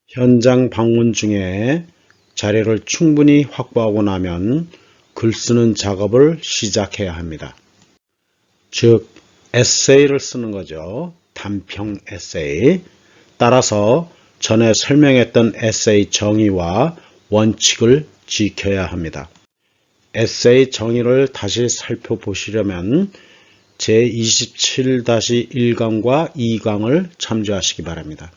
현장 방문 중에 자료를 충분히 확보하고 나면 글 쓰는 작업을 시작해야 합니다. 즉, 에세이를 쓰는 거죠. 단평 에세이. 따라서 전에 설명했던 에세이 정의와 원칙을 지켜야 합니다. 에세이 정의를 다시 살펴보시려면 제27-1강과 2강을 참조하시기 바랍니다.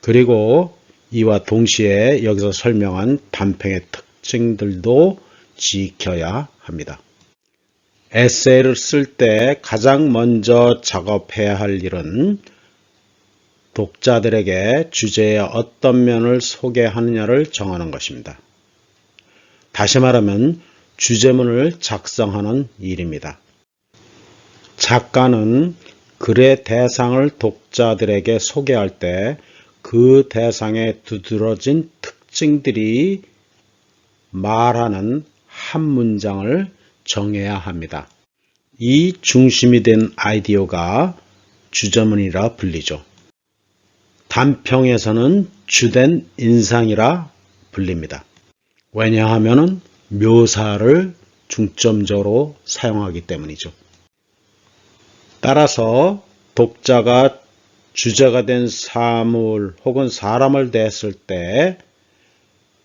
그리고 이와 동시에 여기서 설명한 단평의 특징들도 지켜야 합니다. 에세이를 쓸 때 가장 먼저 작업해야 할 일은 독자들에게 주제의 어떤 면을 소개하느냐를 정하는 것입니다. 다시 말하면 주제문을 작성하는 일입니다. 작가는 글의 대상을 독자들에게 소개할 때 그 대상에 두드러진 특징들이 말하는 한 문장을 정해야 합니다. 이 중심이 된 아이디어가 주제문이라 불리죠. 단평에서는 주된 인상이라 불립니다. 왜냐하면 묘사를 중점적으로 사용하기 때문이죠. 따라서 독자가 주제가 된 사물 혹은 사람을 대했을 때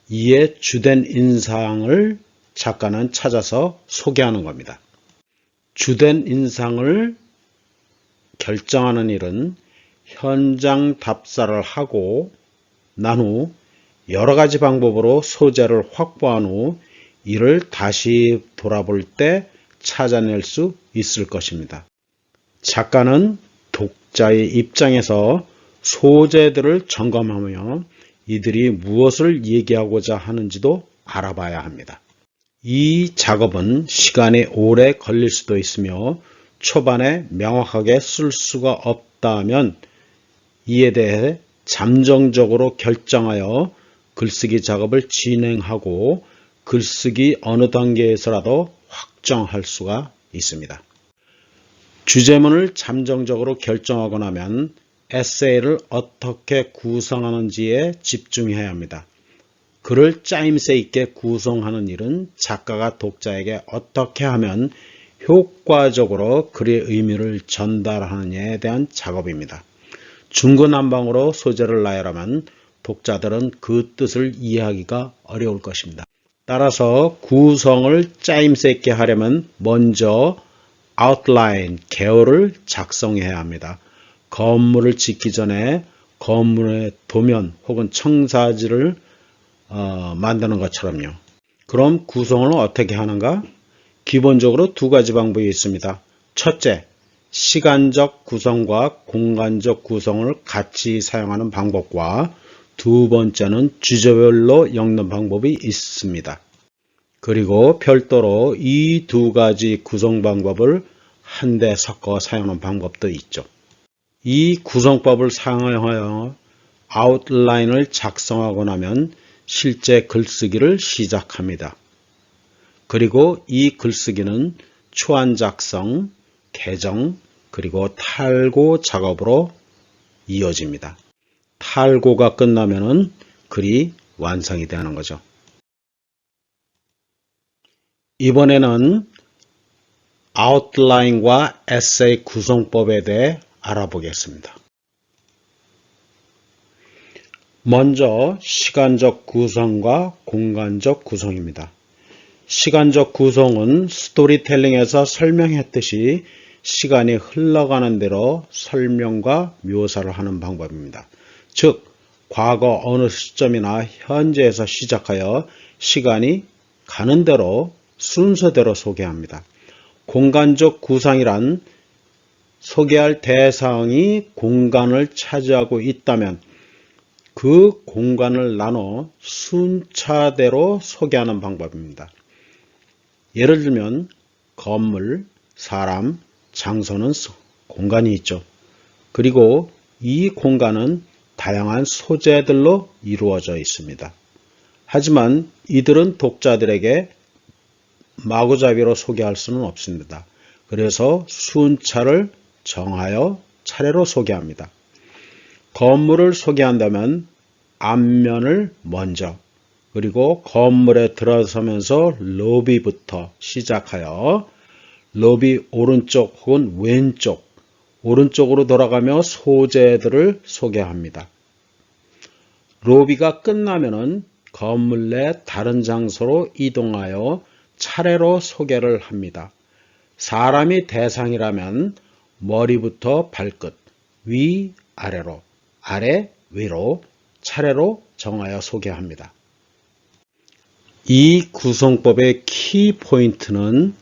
이에 주된 인상을 작가는 찾아서 소개하는 겁니다. 주된 인상을 결정하는 일은 현장 답사를 하고 난 후 여러 가지 방법으로 소재를 확보한 후 이를 다시 돌아볼 때 찾아낼 수 있을 것입니다. 작가는 독자의 입장에서 소재들을 점검하며 이들이 무엇을 얘기하고자 하는지도 알아봐야 합니다. 이 작업은 시간이 오래 걸릴 수도 있으며 초반에 명확하게 쓸 수가 없다면 이에 대해 잠정적으로 결정하여 글쓰기 작업을 진행하고 글쓰기 어느 단계에서라도 확정할 수가 있습니다. 주제문을 잠정적으로 결정하고 나면 에세이를 어떻게 구성하는지에 집중해야 합니다. 글을 짜임새 있게 구성하는 일은 작가가 독자에게 어떻게 하면 효과적으로 글의 의미를 전달하느냐에 대한 작업입니다. 중구난방으로 소재를 나열하면 독자들은 그 뜻을 이해하기가 어려울 것입니다. 따라서 구성을 짜임새 있게 하려면 먼저 아웃라인, 개요를 작성해야 합니다. 건물을 짓기 전에 건물의 도면 혹은 청사지를 만드는 것처럼요. 그럼 구성을 어떻게 하는가? 기본적으로 두 가지 방법이 있습니다. 첫째, 시간적 구성과 공간적 구성을 같이 사용하는 방법과 두 번째는 주제별로 엮는 방법이 있습니다. 그리고 별도로 이 두 가지 구성 방법을 한데 섞어 사용하는 방법도 있죠. 이 구성법을 사용하여 아웃라인을 작성하고 나면 실제 글쓰기를 시작합니다. 그리고 이 글쓰기는 초안 작성, 개정, 그리고 탈고 작업으로 이어집니다. 탈고가 끝나면은 글이 완성이 되는 거죠. 이번에는 아웃라인과 에세이 구성법에 대해 알아보겠습니다. 먼저 시간적 구성과 공간적 구성입니다. 시간적 구성은 스토리텔링에서 설명했듯이 시간이 흘러가는 대로 설명과 묘사를 하는 방법입니다. 즉, 과거 어느 시점이나 현재에서 시작하여 시간이 가는 대로 순서대로 소개합니다. 공간적 구상이란 소개할 대상이 공간을 차지하고 있다면 그 공간을 나눠 순차대로 소개하는 방법입니다. 예를 들면 건물, 사람, 장소는 공간이 있죠. 그리고 이 공간은 다양한 소재들로 이루어져 있습니다. 하지만 이들은 독자들에게 마구잡이로 소개할 수는 없습니다. 그래서 순차를 정하여 차례로 소개합니다. 건물을 소개한다면 앞면을 먼저, 그리고 건물에 들어서면서 로비부터 시작하여 로비 오른쪽 혹은 왼쪽, 오른쪽으로 돌아가며 소재들을 소개합니다. 로비가 끝나면은 건물 내 다른 장소로 이동하여 차례로 소개를 합니다. 사람이 대상이라면 머리부터 발끝, 위, 아래로, 아래, 위로 차례로 정하여 소개합니다. 이 구성법의 키포인트는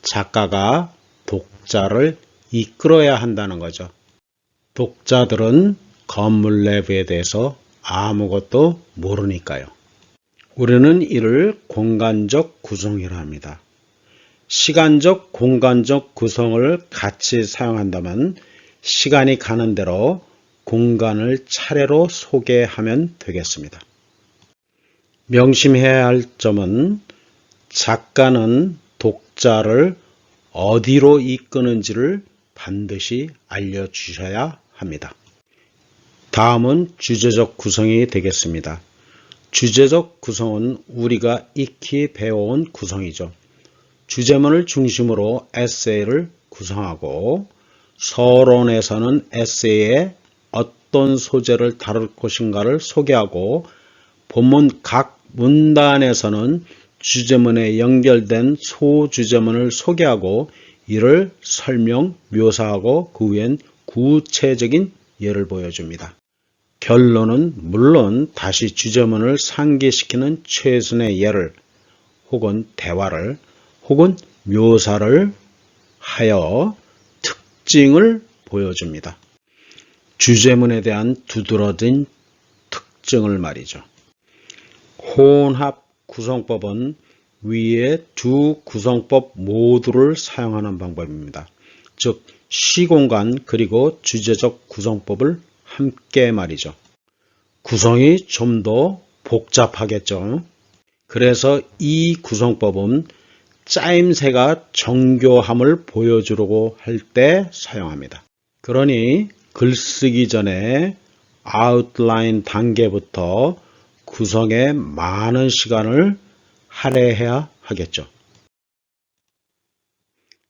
작가가 독자를 이끌어야 한다는 거죠. 독자들은 건물 내부에 대해서 아무것도 모르니까요. 우리는 이를 공간적 구성이라 합니다. 시간적, 공간적 구성을 같이 사용한다면 시간이 가는 대로 공간을 차례로 소개하면 되겠습니다. 명심해야 할 점은 작가는 독자를 어디로 이끄는지를 반드시 알려주셔야 합니다. 다음은 주제적 구성이 되겠습니다. 주제적 구성은 우리가 익히 배워온 구성이죠. 주제문을 중심으로 에세이를 구성하고 서론에서는 에세이의 어떤 소재를 다룰 것인가를 소개하고 본문 각 문단에서는 주제문에 연결된 소주제문을 소개하고 이를 설명, 묘사하고 그 후엔 구체적인 예를 보여줍니다. 결론은 물론 다시 주제문을 상기시키는 최선의 예를 혹은 대화를 혹은 묘사를 하여 특징을 보여줍니다. 주제문에 대한 두드러진 특징을 말이죠. 혼합 구성법은 위의 두 구성법 모두를 사용하는 방법입니다. 즉 시공간 그리고 주제적 구성법을 함께 말이죠. 구성이 좀 더 복잡하겠죠. 그래서 이 구성법은 짜임새가 정교함을 보여주려고 할 때 사용합니다. 그러니 글쓰기 전에 아웃라인 단계부터 구성에 많은 시간을 할애해야 하겠죠.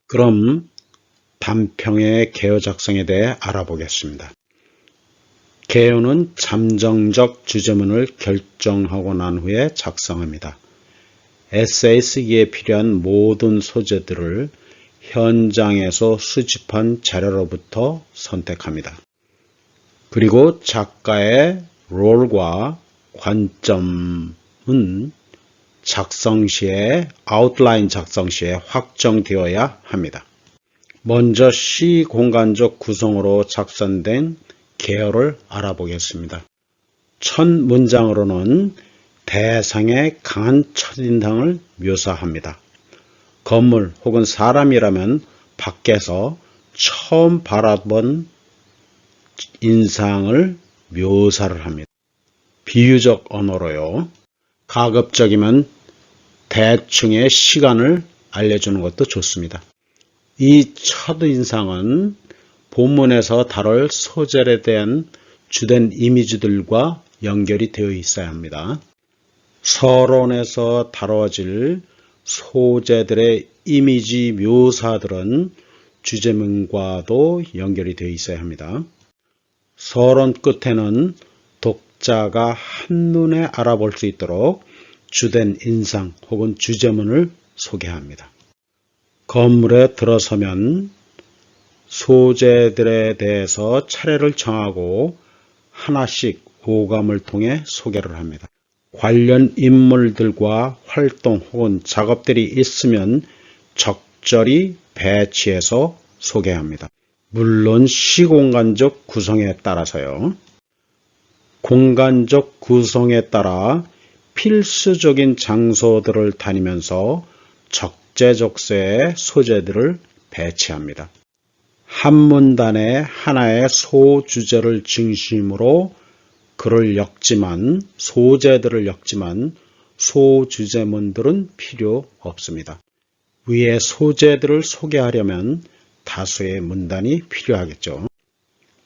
그럼 단평의 개요 작성에 대해 알아보겠습니다. 개요는 잠정적 주제문을 결정하고 난 후에 작성합니다. 에세이 쓰기에 필요한 모든 소재들을 현장에서 수집한 자료로부터 선택합니다. 그리고 작가의 롤과 관점은 작성 시에 아웃라인 작성 시에 확정되어야 합니다. 먼저 시 공간적 구성으로 작성된 개요를 알아보겠습니다. 첫 문장으로는 대상의 강한 첫인상을 묘사합니다. 건물 혹은 사람이라면 밖에서 처음 바라본 인상을 묘사를 합니다. 비유적 언어로요. 가급적이면 대충의 시간을 알려주는 것도 좋습니다. 이 첫인상은 본문에서 다룰 소재에 대한 주된 이미지들과 연결이 되어 있어야 합니다. 서론에서 다뤄질 소재들의 이미지 묘사들은 주제문과도 연결이 되어 있어야 합니다. 서론 끝에는 독자가 한눈에 알아볼 수 있도록 주된 인상 혹은 주제문을 소개합니다. 건물에 들어서면 소재들에 대해서 차례를 정하고 하나씩 오감을 통해 소개를 합니다. 관련 인물들과 활동 혹은 작업들이 있으면 적절히 배치해서 소개합니다. 물론 시공간적 구성에 따라서요. 공간적 구성에 따라 필수적인 장소들을 다니면서 적재적소의 소재들을 배치합니다. 한 문단에 하나의 소주제를 중심으로 글을 엮지만 소재들을 엮지만 소주제문들은 필요 없습니다. 위의 소재들을 소개하려면 다수의 문단이 필요하겠죠.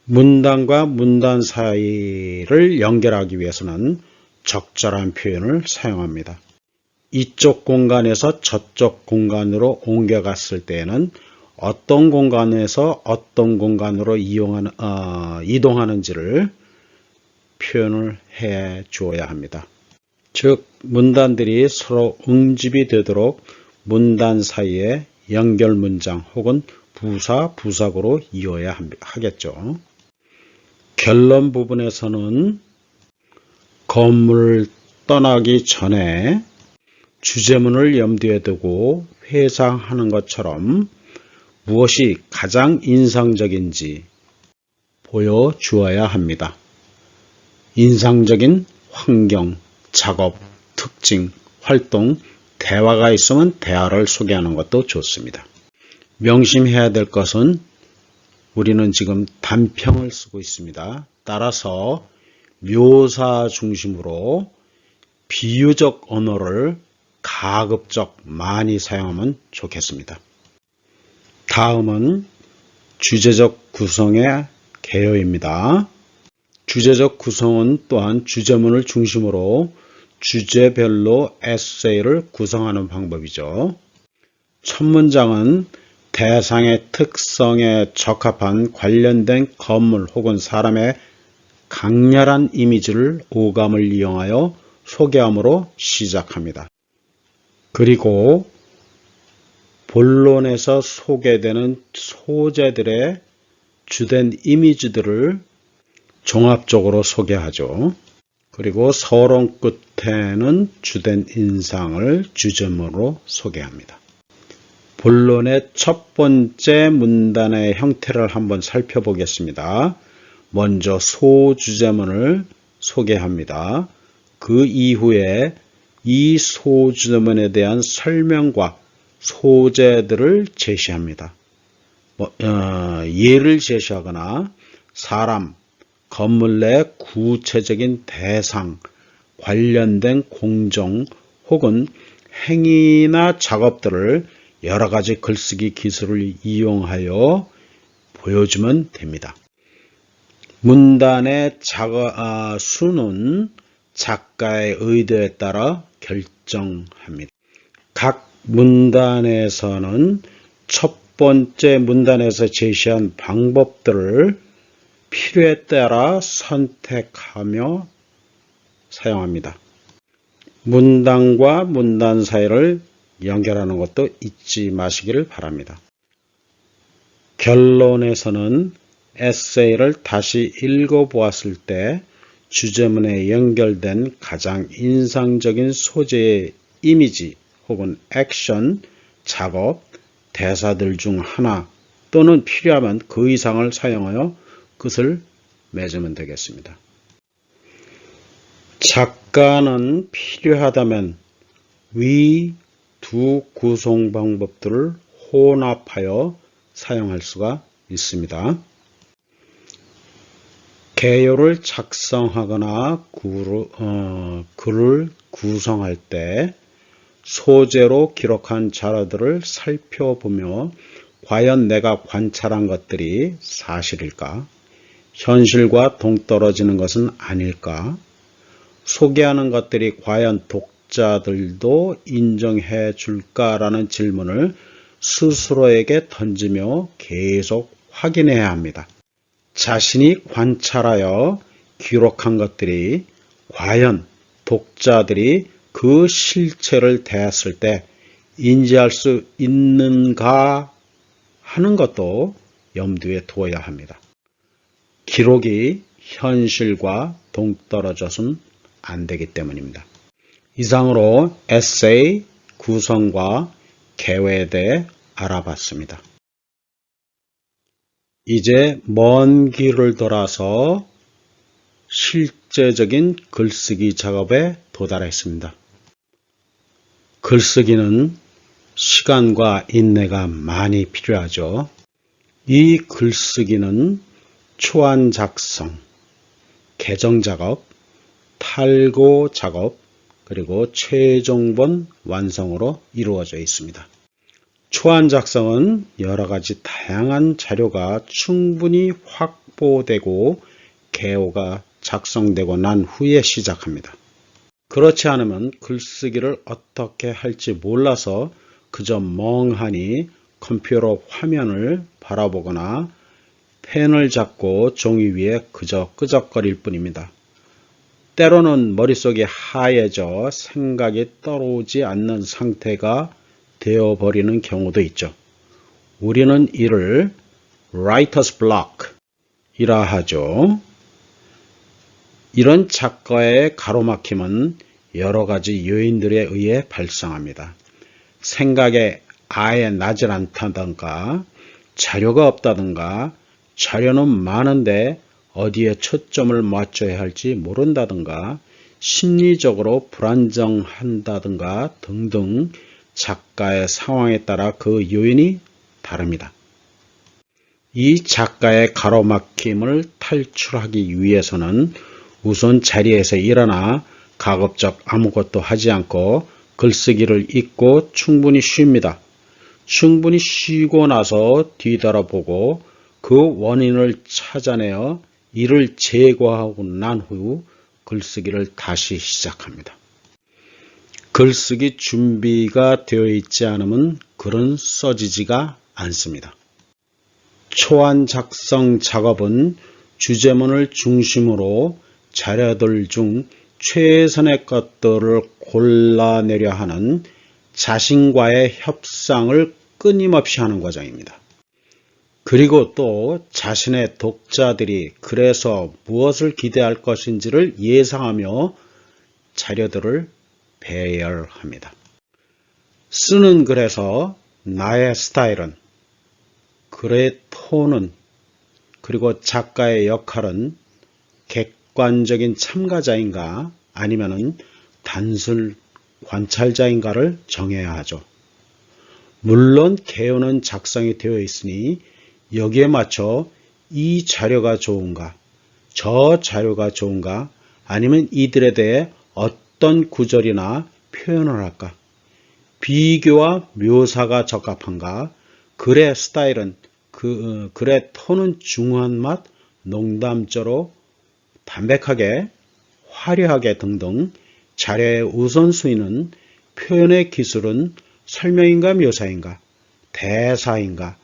문단과 문단 사이를 연결하기 위해서는 적절한 표현을 사용합니다. 이쪽 공간에서 저쪽 공간으로 옮겨갔을 때에는 어떤 공간에서 어떤 공간으로 이동하는지를 표현을 해 주어야 합니다. 즉, 문단들이 서로 응집이 되도록 문단 사이에 연결 문장 혹은 부사, 부사구로 이어야 하겠죠. 결론 부분에서는 건물을 떠나기 전에 주제문을 염두에 두고 회상하는 것처럼 무엇이 가장 인상적인지 보여주어야 합니다. 인상적인 환경, 작업, 특징, 활동, 대화가 있으면 대화를 소개하는 것도 좋습니다. 명심해야 될 것은 우리는 지금 단평을 쓰고 있습니다. 따라서 묘사 중심으로 비유적 언어를 가급적 많이 사용하면 좋겠습니다. 다음은 주제적 구성의 개요입니다. 주제적 구성은 또한 주제문을 중심으로 주제별로 에세이를 구성하는 방법이죠. 첫 문장은 대상의 특성에 적합한 관련된 건물 혹은 사람의 강렬한 이미지를 오감을 이용하여 소개함으로 시작합니다. 그리고 본론에서 소개되는 소재들의 주된 이미지들을 종합적으로 소개하죠. 그리고 서론 끝에는 주된 인상을 주제문으로 소개합니다. 본론의 첫 번째 문단의 형태를 한번 살펴보겠습니다. 먼저 소주제문을 소개합니다. 그 이후에 이 소주제문에 대한 설명과 소재들을 제시합니다. 예를 제시하거나 사람, 건물 내 구체적인 대상, 관련된 공정 혹은 행위나 작업들을 여러 가지 글쓰기 기술을 이용하여 보여주면 됩니다. 문단의 수는 작가의 의도에 따라 결정합니다. 각 문단에서는 첫 번째 문단에서 제시한 방법들을 필요에 따라 선택하며 사용합니다. 문단과 문단 사이를 연결하는 것도 잊지 마시기를 바랍니다. 결론에서는 에세이를 다시 읽어보았을 때 주제문에 연결된 가장 인상적인 소재의 이미지 혹은 액션, 작업, 대사들 중 하나 또는 필요하면 그 이상을 사용하여 끝을 맺으면 되겠습니다. 작가는 필요하다면 위 두 구성 방법들을 혼합하여 사용할 수가 있습니다. 개요를 작성하거나 글을 구성할 때 소재로 기록한 자료들을 살펴보며 과연 내가 관찰한 것들이 사실일까? 현실과 동떨어지는 것은 아닐까? 소개하는 것들이 과연 독자들도 인정해 줄까라는 질문을 스스로에게 던지며 계속 확인해야 합니다. 자신이 관찰하여 기록한 것들이 과연 독자들이 그 실체를 대했을 때 인지할 수 있는가 하는 것도 염두에 두어야 합니다. 기록이 현실과 동떨어져서는 안 되기 때문입니다. 이상으로 에세이 구성과 개요에 대해 알아봤습니다. 이제 먼 길을 돌아서 실제적인 글쓰기 작업에 도달했습니다. 글쓰기는 시간과 인내가 많이 필요하죠. 이 글쓰기는 초안 작성, 개정 작업, 탈고 작업, 그리고 최종본 완성으로 이루어져 있습니다. 초안 작성은 여러 가지 다양한 자료가 충분히 확보되고 개요가 작성되고 난 후에 시작합니다. 그렇지 않으면 글쓰기를 어떻게 할지 몰라서 그저 멍하니 컴퓨터 화면을 바라보거나 펜을 잡고 종이 위에 그저 끄적거릴 뿐입니다. 때로는 머릿속이 하얘져 생각이 떠오르지 않는 상태가 되어버리는 경우도 있죠. 우리는 이를 writer's block 이라 하죠. 이런 작가의 가로막힘은 여러 가지 요인들에 의해 발생합니다. 생각에 아예 나질 않다던가, 자료가 없다던가, 자료는 많은데 어디에 초점을 맞춰야 할지 모른다던가, 심리적으로 불안정한다던가 등등 작가의 상황에 따라 그 요인이 다릅니다. 이 작가의 가로막힘을 탈출하기 위해서는 우선 자리에서 일어나 가급적 아무것도 하지 않고 글쓰기를 잊고 충분히 쉽니다. 충분히 쉬고 나서 뒤돌아보고 그 원인을 찾아내어 이를 제거하고 난 후 글쓰기를 다시 시작합니다. 글쓰기 준비가 되어 있지 않으면 글은 써지지가 않습니다. 초안 작성 작업은 주제문을 중심으로 자료들 중 최선의 것들을 골라내려 하는 자신과의 협상을 끊임없이 하는 과정입니다. 그리고 또 자신의 독자들이 글에서 무엇을 기대할 것인지를 예상하며 자료들을 배열합니다. 쓰는 글에서 나의 스타일은, 글의 톤은, 그리고 작가의 역할은 객관적인 참가자인가 아니면 단순 관찰자인가를 정해야 하죠. 물론 개요는 작성이 되어 있으니 여기에 맞춰 이 자료가 좋은가, 저 자료가 좋은가, 아니면 이들에 대해 어떤 구절이나 표현을 할까, 비교와 묘사가 적합한가, 글의 스타일은, 글의 톤은 중후한 맛, 농담조로 담백하게, 화려하게 등등 자료의 우선순위는 표현의 기술은 설명인가 묘사인가, 대사인가,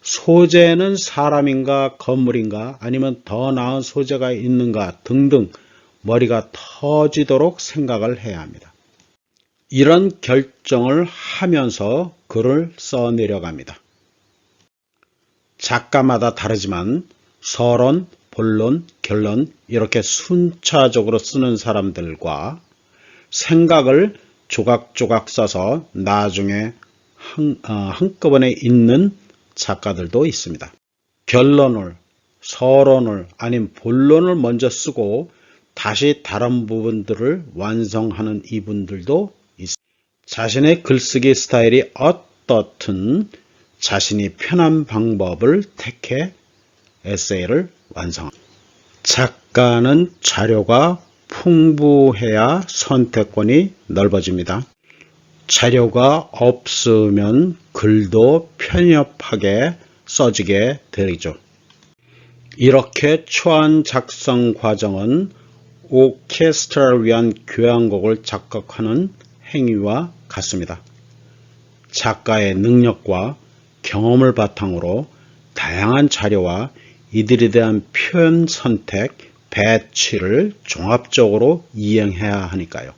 소재는 사람인가 건물인가 아니면 더 나은 소재가 있는가 등등 머리가 터지도록 생각을 해야 합니다. 이런 결정을 하면서 글을 써내려갑니다. 작가마다 다르지만 서론, 본론, 결론 이렇게 순차적으로 쓰는 사람들과 생각을 조각조각 써서 나중에 한꺼번에 읽는 작가들도 있습니다. 결론을, 서론을 아니면 본론을 먼저 쓰고 다시 다른 부분들을 완성하는 이분들도 있습니다. 자신의 글쓰기 스타일이 어떻든 자신이 편한 방법을 택해 에세이를 완성합니다. 작가는 자료가 풍부해야 선택권이 넓어집니다. 자료가 없으면 글도 편협하게 써지게 되죠. 이렇게 초안 작성 과정은 오케스트라를 위한 교향곡을 작곡하는 행위와 같습니다. 작가의 능력과 경험을 바탕으로 다양한 자료와 이들에 대한 표현 선택, 배치를 종합적으로 이행해야 하니까요.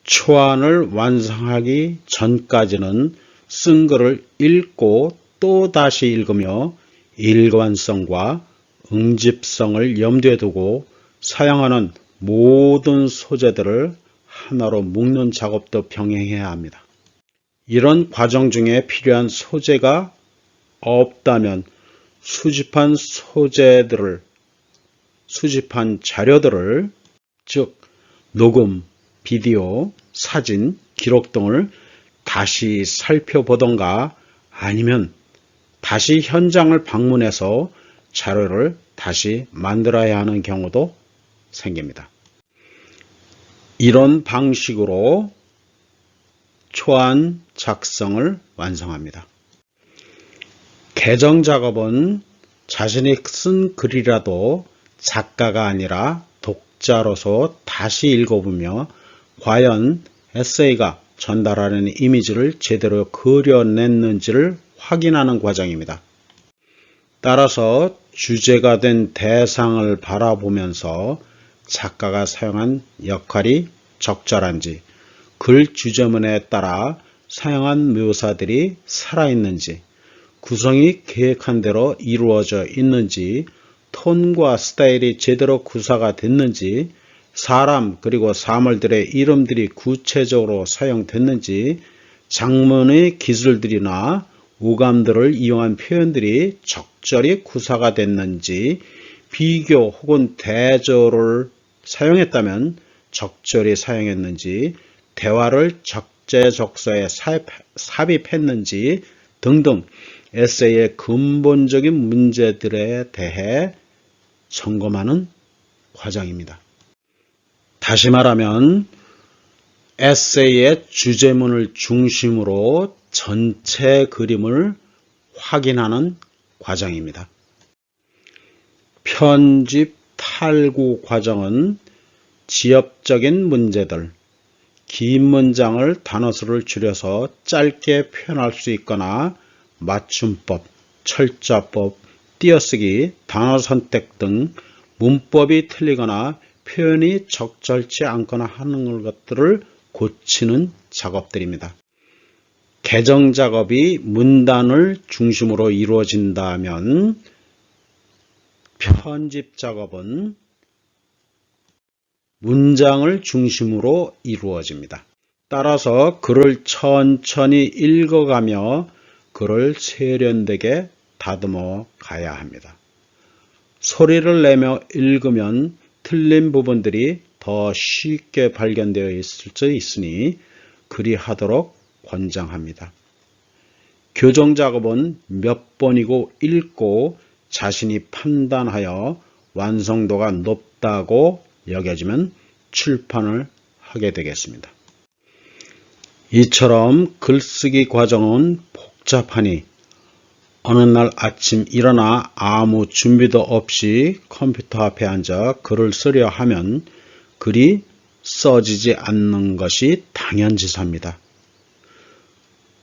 초안을 완성하기 전까지는 쓴 글을 읽고 또 다시 읽으며 일관성과 응집성을 염두에 두고 사용하는 모든 소재들을 하나로 묶는 작업도 병행해야 합니다. 이런 과정 중에 필요한 소재가 없다면 수집한 자료들을 즉 녹음, 비디오, 사진, 기록 등을 다시 살펴보던가 아니면 다시 현장을 방문해서 자료를 다시 만들어야 하는 경우도 생깁니다. 이런 방식으로 초안 작성을 완성합니다. 개정 작업은 자신이 쓴 글이라도 작가가 아니라 독자로서 다시 읽어보며 과연 에세이가 전달하는 이미지를 제대로 그려냈는지를 확인하는 과정입니다. 따라서 주제가 된 대상을 바라보면서 작가가 사용한 역할이 적절한지, 글 주제문에 따라 사용한 묘사들이 살아있는지, 구성이 계획한 대로 이루어져 있는지, 톤과 스타일이 제대로 구사가 됐는지, 사람 그리고 사물들의 이름들이 구체적으로 사용됐는지, 장문의 기술들이나 오감들을 이용한 표현들이 적절히 구사가 됐는지, 비교 혹은 대조를 사용했다면 적절히 사용했는지, 대화를 적재적소에 삽입했는지 등등 에세이의 근본적인 문제들에 대해 점검하는 과정입니다. 다시 말하면 에세이의 주제문을 중심으로 전체 그림을 확인하는 과정입니다. 편집 탈구 과정은 지엽적인 문제들, 긴 문장을 단어수를 줄여서 짧게 표현할 수 있거나 맞춤법, 철자법, 띄어쓰기, 단어 선택 등 문법이 틀리거나 표현이 적절치 않거나 하는 것들을 고치는 작업들입니다. 개정 작업이 문단을 중심으로 이루어진다면 편집 작업은 문장을 중심으로 이루어집니다. 따라서 글을 천천히 읽어가며 글을 세련되게 다듬어 가야 합니다. 소리를 내며 읽으면 틀린 부분들이 더 쉽게 발견되어 있을 수 있으니 그리하도록 권장합니다. 교정 작업은 몇 번이고 읽고 자신이 판단하여 완성도가 높다고 여겨지면 출판을 하게 되겠습니다. 이처럼 글쓰기 과정은 복잡하니 어느 날 아침 일어나 아무 준비도 없이 컴퓨터 앞에 앉아 글을 쓰려 하면 글이 써지지 않는 것이 당연지사입니다.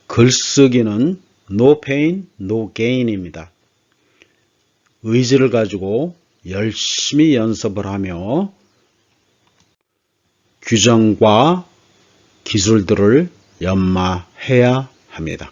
글쓰기는 no pain, no gain입니다. 의지를 가지고 열심히 연습을 하며 규정과 기술들을 연마해야 합니다.